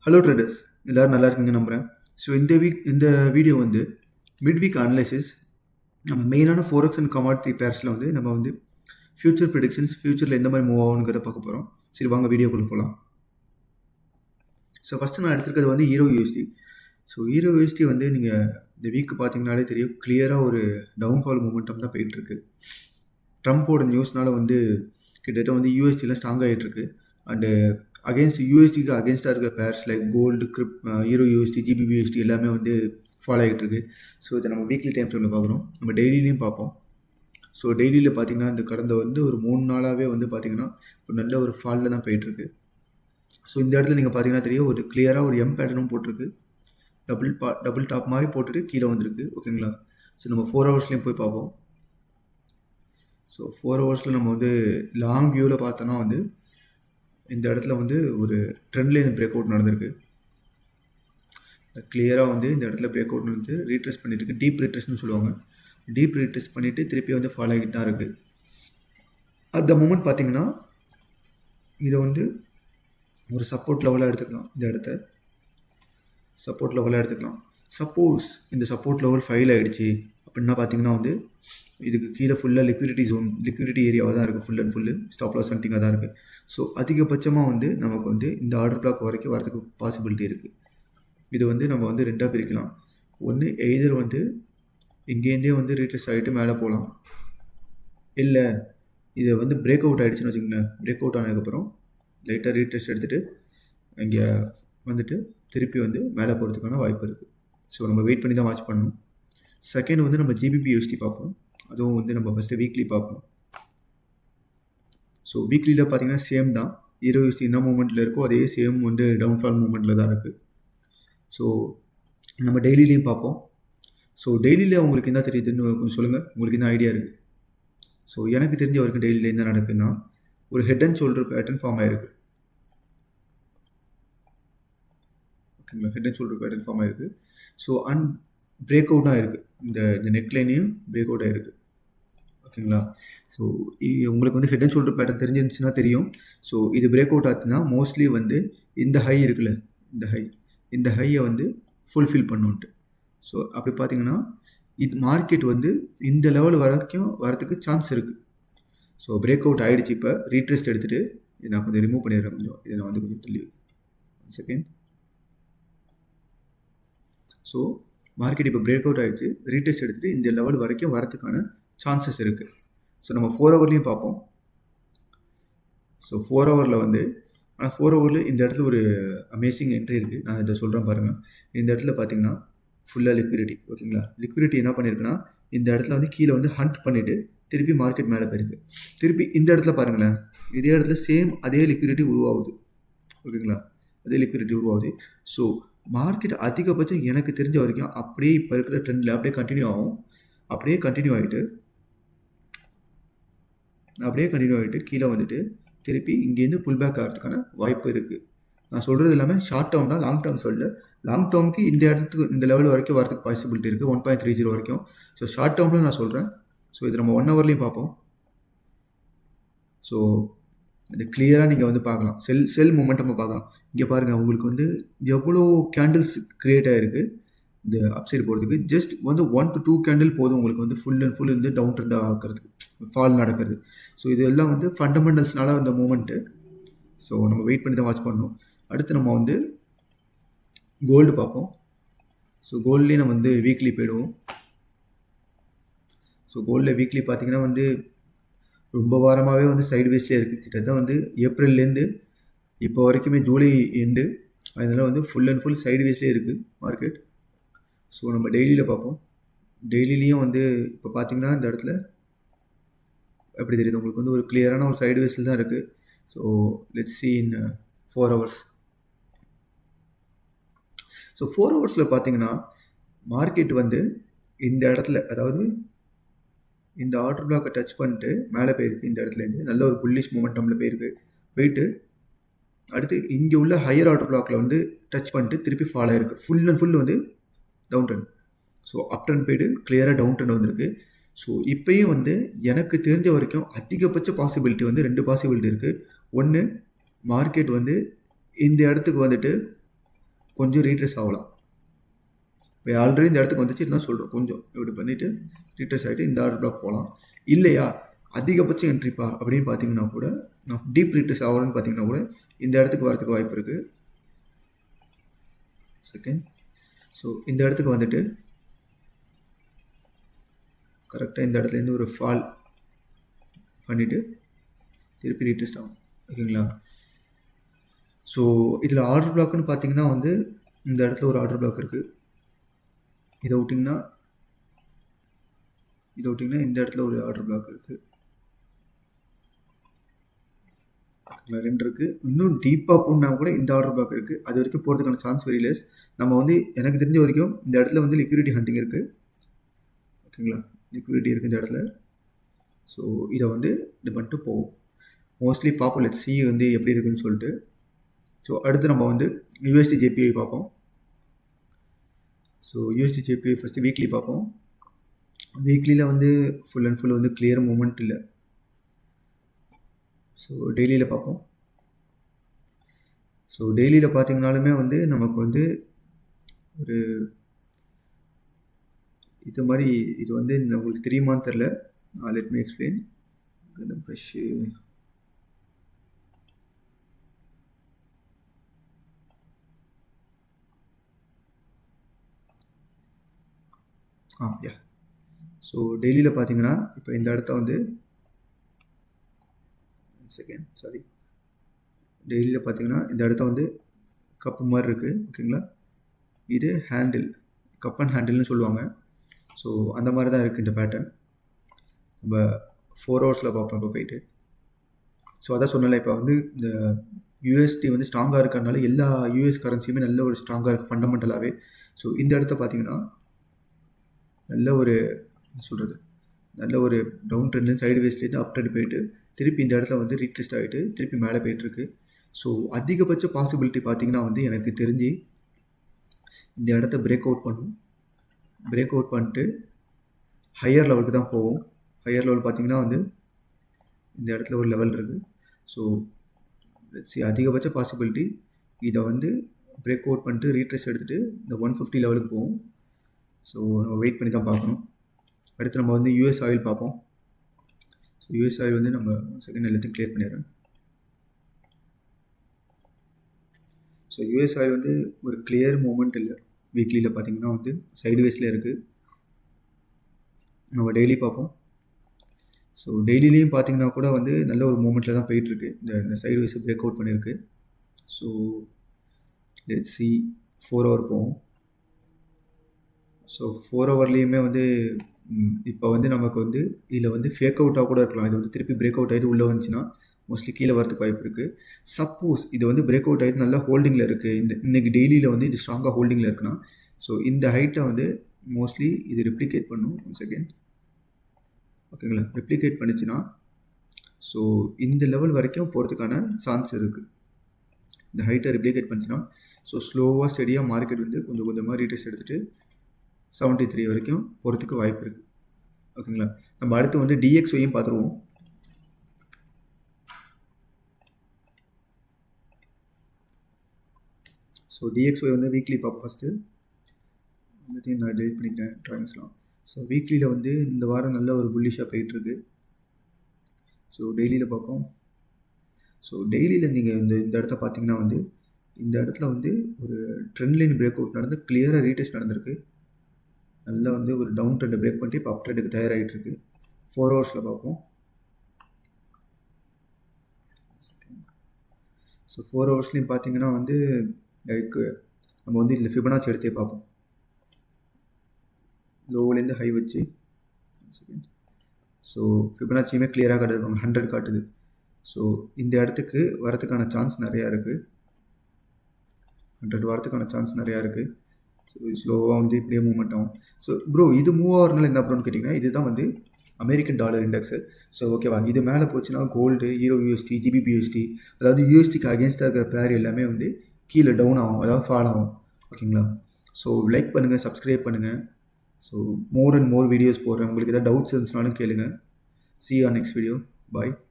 Hello traders, எல்லாரும் நல்லா இருக்கீங்க நம்புகிறேன். ஸோ இந்த வீடியோ வந்து மிட் வீக் அனலைசிஸ். நம்ம மெயினான ஃபோரெக்ஸ் அண்ட் கமாடிட்டி பேர்ஸில் வந்து நம்ம வந்து ஃபியூச்சர் ப்ரிடிக்ஷன்ஸ், ஃபியூச்சரில் எந்த மாதிரி மூவ் ஆகுங்கிறத பார்க்க போகிறோம். சரி, வாங்க வீடியோக்குள்ளே போகலாம். ஸோ ஃபஸ்ட்டு நான் எடுத்துருக்கிறது வந்து hero USD. So hero USD வந்து நீங்கள் இந்த வீக் பார்த்தீங்கனாலே தெரியும், கிளியராக ஒரு டவுன்ஃபால் மூமெண்டம் தான் போயிட்டுருக்கு. ட்ரம்ப்போட நியூஸ்னால வந்து கிட்டத்தட்ட வந்து யூஎஸ்டியில் ஸ்ட்ராங் ஆகிட்டுருக்கு. அண்டு அகேன்ஸ்ட் யூஎஸ்டிக்கு அகேன்ஸ்டாக இருக்க pairs like gold, euro USD, GBPUSD எல்லாமே வந்து ஃபாலோ ஆகிட்டு இருக்கு. ஸோ இதை நம்ம வீக்லி டைம் ஃப்ரேமில் பார்க்குறோம், நம்ம டெய்லிலையும் பார்ப்போம். ஸோ டெய்லியில் பார்த்தீங்கன்னா இந்த கடந்த வந்து ஒரு 3 நாளாகவே வந்து பார்த்தீங்கன்னா ஒரு நல்ல ஒரு ஃபாலில் தான் போயிட்டுருக்கு. ஸோ இந்த இடத்துல நீங்கள் பார்த்தீங்கன்னா தெரியும், ஒரு கிளியராக ஒரு எம் பேட்டர்னும் போட்டிருக்கு. டபுள் டாப் மாதிரி போட்டுட்டு கீழே வந்திருக்கு. ஓகேங்களா? ஸோ நம்ம 4 ஹவர்ஸ்லேயும் போய் பார்ப்போம். ஸோ 4 ஹவர்ஸில் நம்ம வந்து லாங் வியூவில் பார்த்தோன்னா வந்து இந்த இடத்துல வந்து ஒரு ட்ரெண்ட் லைன் பிரேக் அவுட் நடந்திருக்கு. கிளியராக வந்து இந்த இடத்துல பிரேக் அவுட் வந்து ரீட்ரெஸ் பண்ணிட்டு இருக்கு. டீப் ரீட்ரெஸ்ன்னு சொல்லுவாங்க. டீப் ரீட்ரெஸ் பண்ணிவிட்டு திருப்பி வந்து ஃபாலோ ஆகிட்டு தான் இருக்குது. அந்த மூமெண்ட் பார்த்தீங்கன்னா இதை வந்து ஒரு சப்போர்ட் லெவலாக எடுத்துக்கலாம். இந்த இடத்த சப்போர்ட் லெவலாக எடுத்துக்கலாம். சப்போஸ் இந்த சப்போர்ட் லெவல் ஃபெயில் ஆகிடுச்சு அப்படின்னா பார்த்தீங்கன்னா வந்து இதுக்கு கீழே ஃபுல்லாக லிக்விடிட்டி ஏரியாவாக தான் இருக்குது. Full and full stop loss ஹண்டிங்காக தான் இருக்குது. ஸோ அதிகபட்சமாக வந்து நமக்கு வந்து இந்த ஆர்டர் பிளாக் வரைக்கும் வரதுக்கு பாசிபிலிட்டி இருக்குது. இது வந்து நம்ம வந்து ரெண்டாக பிரிக்கலாம். ஒன்று எய்தர் வந்து இங்கேருந்தே வந்து ரீட்ரெஸ் ஆகிட்டு மேலே போகலாம், இல்லை இதை வந்து பிரேக் அவுட் ஆகிடுச்சுன்னு வச்சுக்கோங்களேன். பிரேக் அவுட் ஆனதுக்கப்புறம் லைட்டாக ரீட்ரெஸ் எடுத்துகிட்டு இங்கே வந்துட்டு திருப்பி வந்து மேலே போகிறதுக்கான வாய்ப்பு இருக்குது. ஸோ நம்ம வெயிட் பண்ணி தான் வாட்ச் பண்ணணும். செகண்ட் வந்து நம்ம ஜிபிபியூஎஸ்டி பார்ப்போம். அதுவும் வந்து நம்ம ஃபஸ்ட்டு வீக்லி பார்ப்போம். ஸோ வீக்லியில் பார்த்தீங்கன்னா சேம் தான். யூஎஸ்டி என்ன மூமெண்ட்டில் இருக்கோ அதே சேம் வந்து டவுன்ஃபால் மூமெண்ட்டில் தான் இருக்குது. ஸோ நம்ம டெய்லிலையும் பார்ப்போம். ஸோ டெய்லியில் உங்களுக்கு என்ன தெரியுதுன்னு கொஞ்சம் சொல்லுங்கள், உங்களுக்கு என்ன ஐடியா இருக்குது? ஸோ எனக்கு தெரிஞ்ச வரைக்கும் டெய்லியில் என்ன நடக்குதுன்னா ஒரு head and shoulder pattern form ஆகிருக்கு. ஓகேங்களா? Head and shoulder pattern form ஆகிருக்கு. ஸோ பிரேக் அவுட்டாக இருக்குது. இந்த நெக்லைனையும் பிரேக் அவுட் ஆகிருக்கு. ஓகேங்களா? ஸோ உங்களுக்கு வந்து ஹெட் அண்ட் ஷோல்டர் பேட்டர்ன் தெரிஞ்சிருந்துச்சுன்னா தெரியும். ஸோ இது பிரேக் அவுட் ஆச்சுன்னா மோஸ்ட்லி வந்து இந்த ஹை இருக்குல்ல, இந்த ஹையை வந்து ஃபுல்ஃபில் பண்ணுன்ட்டு. ஸோ அப்படி பார்த்தீங்கன்னா இது மார்க்கெட் வந்து இந்த லெவல் வரைக்கும் வரதுக்கு சான்ஸ் இருக்குது. ஸோ பிரேக் அவுட் ஆகிடுச்சு. இப்போ ரீட்ரெஸ்ட் எடுத்துகிட்டு இதை நான் கொஞ்சம் ரிமூவ் பண்ணிடுறேன். இதை நான் வந்து கொஞ்சம் தள்ளி செகண்ட். ஸோ மார்க்கெட் இப்போ பிரேக் அவுட் ஆகிடுச்சு, ரீட்ரெஸ்ட் எடுத்துகிட்டு இந்த லெவல் வரைக்கும் வரதுக்கான சான்சஸ் இருக்குது. ஸோ நம்ம 4 ஹவர்லேயும் பார்ப்போம். ஸோ 4 ஹவரில் வந்து ஆனால் 4 ஹவரில் இந்த இடத்துல ஒரு அமேசிங் என்ட்ரி இருக்குது. நான் இதை சொல்கிறேன் பாருங்கள். இந்த இடத்துல பார்த்தீங்கன்னா ஃபுல்லாக லிக்விடிட்டி. ஓகேங்களா? லிக்விடிட்டி என்ன பண்ணியிருக்குன்னா இந்த இடத்துல வந்து கீழே வந்து ஹண்ட் பண்ணிவிட்டு திருப்பி மார்க்கெட் மேலே போயிருக்கு. திருப்பி இந்த இடத்துல பாருங்களேன், இதே இடத்துல சேம் அதே லிக்விடிட்டி உருவாகுது. ஓகேங்களா? அதே லிக்விடிட்டி உருவாகுது. ஸோ மார்க்கெட் அதிகபட்சம் எனக்கு தெரிஞ்ச வரைக்கும் அப்படியே இப்போ இருக்கிற ட்ரெண்டில் அப்படியே கண்டினியூ ஆகும். அப்படியே கண்டினியூ ஆகிட்டு கீழே வந்துட்டு திருப்பி இங்கேருந்து புல் பேக் ஆகிறதுக்கான வாய்ப்பு இருக்குது. நான் சொல்கிறது எல்லாமே ஷார்ட் டேர்ம்னா, லாங் டேர்ம் சொல்ல. லாங் டேர்முக்கு இந்த இடத்துக்கு இந்த லெவல் வரைக்கும் வரதுக்கு பாசிபிலிட்டி இருக்குது, 1.30 வரைக்கும். ஸோ ஷார்ட் டேர்மில் நான் சொல்கிறேன். ஸோ இது நம்ம 1 ஹவர்லேயும் பார்ப்போம். ஸோ இது கிளியராக நீங்கள் வந்து பார்க்கலாம். செல் மூமெண்ட்டமாக பார்க்கலாம். இங்கே பாருங்கள், உங்களுக்கு வந்து எவ்வளோ கேண்டில்ஸ் க்ரியேட் ஆகிருக்கு இந்த அப்சைடு போகிறதுக்கு. ஜஸ்ட் வந்து 1 to 2 கேண்டில் போதும் உங்களுக்கு வந்து ஃபுல் அண்ட் ஃபுல் வந்து டவுன் ட்ரெண்ட் ஆகிறதுக்கு, ஃபால் நடக்கிறது. ஸோ இது எல்லாம் வந்து ஃபண்டமெண்டல்ஸ்னால அந்த மூமெண்ட்டு. ஸோ நம்ம வெயிட் பண்ணி தான் வாட்ச் பண்ணணும். அடுத்து நம்ம வந்து கோல்டு பார்ப்போம். ஸோ கோல்ட்லேயே நம்ம வந்து வீக்லி போயிடுவோம். ஸோ கோல்டில் வீக்லி பார்த்தீங்கன்னா வந்து ரொம்ப வாரமாகவே வந்து சைடு வேஸ்லேயே இருக்குது. கிட்டத்தட்ட வந்து ஏப்ரல்லேருந்து இப்போ வரைக்குமே ஜூலை எண்டு, அதனால் வந்து ஃபுல் அண்ட் ஃபுல் சைடு வேஸ்லேயே இருக்குது மார்க்கெட். ஸோ நம்ம டெய்லியில் பார்ப்போம். டெய்லிலையும் வந்து இப்போ பார்த்தீங்கன்னா இந்த இடத்துல எப்படி தெரியுது உங்களுக்கு, வந்து ஒரு கிளியரான ஒரு சைடு வேஸில் தான் இருக்குது. So let's see in 4 hours. So 4 ஹவர்ஸில் பார்த்தீங்கன்னா மார்க்கெட் வந்து இந்த இடத்துல, அதாவது இந்த ஆர்டர் பிளாக்கை டச் பண்ணிட்டு மேலே போயிருக்கு. இந்த இடத்துலேருந்து நல்ல ஒரு புல்லிஷ் மூமெண்டமில் போயிட்டு அடுத்து இங்கே உள்ள ஹையர் ஆர்டர் பிளாக்கில் வந்து டச் பண்ணிட்டு திருப்பி ஃபால் ஆகிருக்கு. ஃபுல் அண்ட் ஃபுல் வந்து down trend. So up trend போய்ட்டு கிளியராக டவுன் ட்ரெண்ட் வந்திருக்கு. ஸோ இப்போயும் வந்து எனக்கு தெரிஞ்ச வரைக்கும் அதிகபட்ச பாசிபிலிட்டி வந்து 2 பாசிபிலிட்டி இருக்குது. ஒன்று, மார்க்கெட் வந்து இந்த இடத்துக்கு வந்துட்டு கொஞ்சம் ரீட்ரேஸ் ஆகலாம். இப்போ ஆல்ரெடி இந்த இடத்துக்கு வந்துச்சு தான் சொல்கிறோம். கொஞ்சம் இப்படி பண்ணிவிட்டு ரீட்ரேஸ் ஆகிட்டு இந்த ஆர்டர் பிளாக் போகலாம். இல்லையா அதிகபட்சம் என்ட்ரிப்பா அப்படின்னு பார்த்தீங்கன்னா கூட நான் டீப் ரீட்ரேஸ் ஆகணும்னு பார்த்தீங்கன்னா கூட இந்த இடத்துக்கு வரதுக்கு வாய்ப்பு இருக்குது. செகண்ட். ஸோ இந்த இடத்துக்கு வந்துட்டு கரெக்டாக இந்த இடத்துலேருந்து ஒரு ஃபால் பண்ணிவிட்டு திருப்பி ரீட்ரேஸ் ஆகும். ஓகேங்களா? ஸோ இதில் ஆர்டர் பிளாக்னு பார்த்தீங்கன்னா வந்து இந்த இடத்துல ஒரு ஆர்டர் பிளாக் இருக்குது. இதை விட்டிங்கன்னா இந்த இடத்துல ஒரு ஆர்டர் பிளாக் இருக்குது. 2 இருக்குது. இன்னும் டீப்பாக போனால் கூட இந்த ஆர்டர் பிளாக் இருக்குது. அது வரைக்கும் போகிறதுக்கான சான்ஸ் வெரி லெஸ். நம்ம வந்து எனக்கு தெரிஞ்ச வரைக்கும் இந்த இடத்துல வந்து லிக்விடிட்டி ஹண்டிங் இருக்குது. ஓகேங்களா? லிக்விடிட்டி இருக்குது இந்த இடத்துல. ஸோ இதை வந்து இது பண்ணிட்டு போகும். மோஸ்ட்லி பார்ப்போம். லெட்ஸ் சி வந்து எப்படி இருக்குன்னு சொல்லிட்டு. ஸோ அடுத்து நம்ம வந்து USD JPY பார்ப்போம். So USD JPY first weekly பார்ப்போம். வீக்லியில் வந்து ஃபுல் அண்ட் ஃபுல் வந்து கிளியர் மூமெண்ட் இல்லை. ஸோ டெய்லியில் பார்ப்போம். ஸோ டெய்லியில் பார்த்தீங்கனாலுமே வந்து நமக்கு வந்து ஒரு இது மாதிரி இது வந்து உங்களுக்கு தெரியுமான்னு தெரில. Let me explain. இந்த ப்ரஷ்ஷு யா. ஸோ டெய்லியில் பார்த்தீங்கன்னா இப்போ இந்த இடத்த வந்து டெய்லியில் பார்த்தீங்கன்னா இந்த இடத்த வந்து கப்பு மாதிரி இருக்குது. ஓகேங்களா? இது ஹேண்டில், கப் அண்ட் ஹேண்டில்னு சொல்லுவாங்க. ஸோ அந்த மாதிரி தான் இருக்குது இந்த பேட்டர்ன். நம்ம 4 ஹவர்ஸில் பார்ப்போம் இப்போ போயிட்டு. ஸோ அதான் சொன்னல, இப்போ வந்து இந்த USD வந்து ஸ்ட்ராங்காக இருக்கிறதுனால எல்லா US கரன்சியுமே நல்ல ஒரு ஸ்ட்ராங்காக இருக்குது ஃபண்டமெண்டலாகவே. ஸோ இந்த இடத்த பார்த்தீங்கன்னா நல்ல ஒரு சொல்கிறது நல்ல ஒரு டவுன் ட்ரெண்ட்லேருந்து சைடு வேஸ்ட்லேருந்து அப் ட்ரெண்ட் போயிட்டு திருப்பி இந்த இடத்துல வந்து ரீட்ரெஸ்ட் ஆகிட்டு திருப்பி மேலே போயிட்டுருக்கு. ஸோ அதிகபட்ச பாசிபிலிட்டி பார்த்தீங்கன்னா வந்து எனக்கு தெரிஞ்சு இந்த இடத்த பிரேக் அவுட் பண்ணும். பிரேக் அவுட் பண்ணிட்டு ஹையர் லெவலுக்கு தான் போகும். ஹையர் லெவல் பார்த்தீங்கன்னா வந்து இந்த இடத்துல ஒரு லெவல் இருக்குது. ஸோ அதிகபட்ச பாசிபிலிட்டி இதை வந்து பிரேக் அவுட் பண்ணிட்டு ரீட்ரெஸ்ட் எடுத்துகிட்டு இந்த 150 லெவலுக்கு போகும். ஸோ நம்ம வெயிட் பண்ணி தான் பார்க்கணும். அடுத்து நம்ம வந்து US ஆயில் பார்ப்போம். ஸோ US ஆயில் வந்து நம்ம செகண்ட் எல்லாத்தையும் கிளியர் பண்ணிடுறேன். ஸோ US ஆயில் வந்து ஒரு கிளியர் மூமெண்ட் இல்லை. வீக்லியில் பார்த்தீங்கன்னா வந்து சைடு வேஸில் இருக்குது. நம்ம டெய்லி பார்ப்போம். ஸோ டெய்லிலையும் பார்த்தீங்கன்னா கூட வந்து நல்ல ஒரு மூமெண்ட்டில் தான் போயிட்டுருக்கு. இந்த சைடு வேஸை பிரேக் அவுட் பண்ணியிருக்கு. ஸோ லெட்ஸ் சி 4 ஹவர் போகும். ஸோ 4 ஹவர்லேயுமே வந்து இப்போ வந்து நமக்கு வந்து இதில் வந்து ஃபேக் அவுட்டாக கூட இருக்கலாம். இது வந்து திருப்பி பிரேக் அவுட் ஆகிட்டு உள்ளே வந்துச்சுன்னா மோஸ்ட்லி கீழே வரதுக்கு வாய்ப்பு இருக்குது. சப்போஸ் இது வந்து பிரேக் அவுட் ஆகிட்டு நல்லா ஹோல்டிங்கில் இருக்குது, இன்றைக்கி டெய்லியில் வந்து இது ஸ்ட்ராங்காக ஹோல்டிங்கில் இருக்குன்னா ஸோ இந்த ஹைட்டை வந்து மோஸ்ட்லி இது ரெப்ளிகேட் பண்ணும். One second. ஓகேங்களா? ரெப்ளிகேட் பண்ணிச்சுன்னா ஸோ இந்த லெவல் வரைக்கும் போகிறதுக்கான சான்ஸ் இருக்குது. இந்த ஹைட்டை ரெப்ளிகேட் பண்ணிச்சுன்னா ஸோ ஸ்லோவாக ஸ்டடியாக மார்க்கெட் வந்து கொஞ்சம் கொஞ்சமாக ரீட்ரெஸ்ட் எடுத்துகிட்டு 73 வரைக்கும் போகிறதுக்கு வாய்ப்பு இருக்குது. ஓகேங்களா? நம்ம அடுத்து வந்து DXYயும் பார்த்துருவோம். ஸோ DXY வந்து வீக்லி பார்ப்போம். ஃபஸ்ட்டு எல்லாத்தையும் நான் டெலிட் பண்ணிக்கிறேன் ட்ராயிங்ஸ்லாம். ஸோ வீக்லியில் வந்து இந்த வாரம் நல்ல ஒரு புல்லிஷாக போயிட்டுருக்கு. ஸோ டெய்லியில் பார்ப்போம். ஸோ டெய்லியில் நீங்கள் இந்த இடத்த பார்த்தீங்கன்னா வந்து இந்த இடத்துல வந்து ஒரு ட்ரெண்ட் லைன் பிரேக் அவுட் நடந்து கிளியராக ரீடெஸ்ட் நடந்திருக்கு. நல்லா வந்து ஒரு டவுன் ட்ரெண்டை பிரேக் பண்ணிட்டு இப்போ அப் ட்ரெண்டுக்கு தயாராகிட்டு இருக்கு. 4 ஹவர்ஸில் பார்ப்போம். ஸோ 4 ஹவர்ஸ்லையும் பார்த்தீங்கன்னா வந்து லைக் நம்ம வந்து இதில் ஃபிபனாச்சி எடுத்தே பார்ப்போம். லோவிலேருந்து ஹை வச்சு ஸோ ஃபிபனாச்சியுமே கிளியராக காட்டுது, 100 காட்டுது. ஸோ இந்த இடத்துக்கு வரதுக்கான சான்ஸ் நிறையா இருக்குது. 100 வரதுக்கான சான்ஸ் நிறையா இருக்குது. ஸோ ஸ்லோவாக வந்து இப்படியே மூவ்மெண்ட் ஆகும். ஸோ ப்ரோ இது மூவ் ஆகிறதுனால என்ன ப்ரோன்னு கேட்டிங்கன்னா இதுதான் வந்து அமெரிக்கன் டாலர் இண்டெக்ஸு. ஸோ ஓகேவா? இது மேலே போச்சுன்னா கோல்டு, ஈரோ USD, GBP USD, அதாவது USDக்கு அகேன்ஸ்டாக இருக்கிற பேர் எல்லாமே வந்து கீழே டவுன் ஆகும், அதாவது ஃபால் ஆகும். ஓகேங்களா? ஸோ லைக் பண்ணுங்கள், சப்ஸ்கிரைப் பண்ணுங்கள். So more and more videos போடுறேன். உங்களுக்கு எதாவது டவுட்ஸ் இருந்துச்சுனாலும் கேளுங்க. See you on next video. Bye.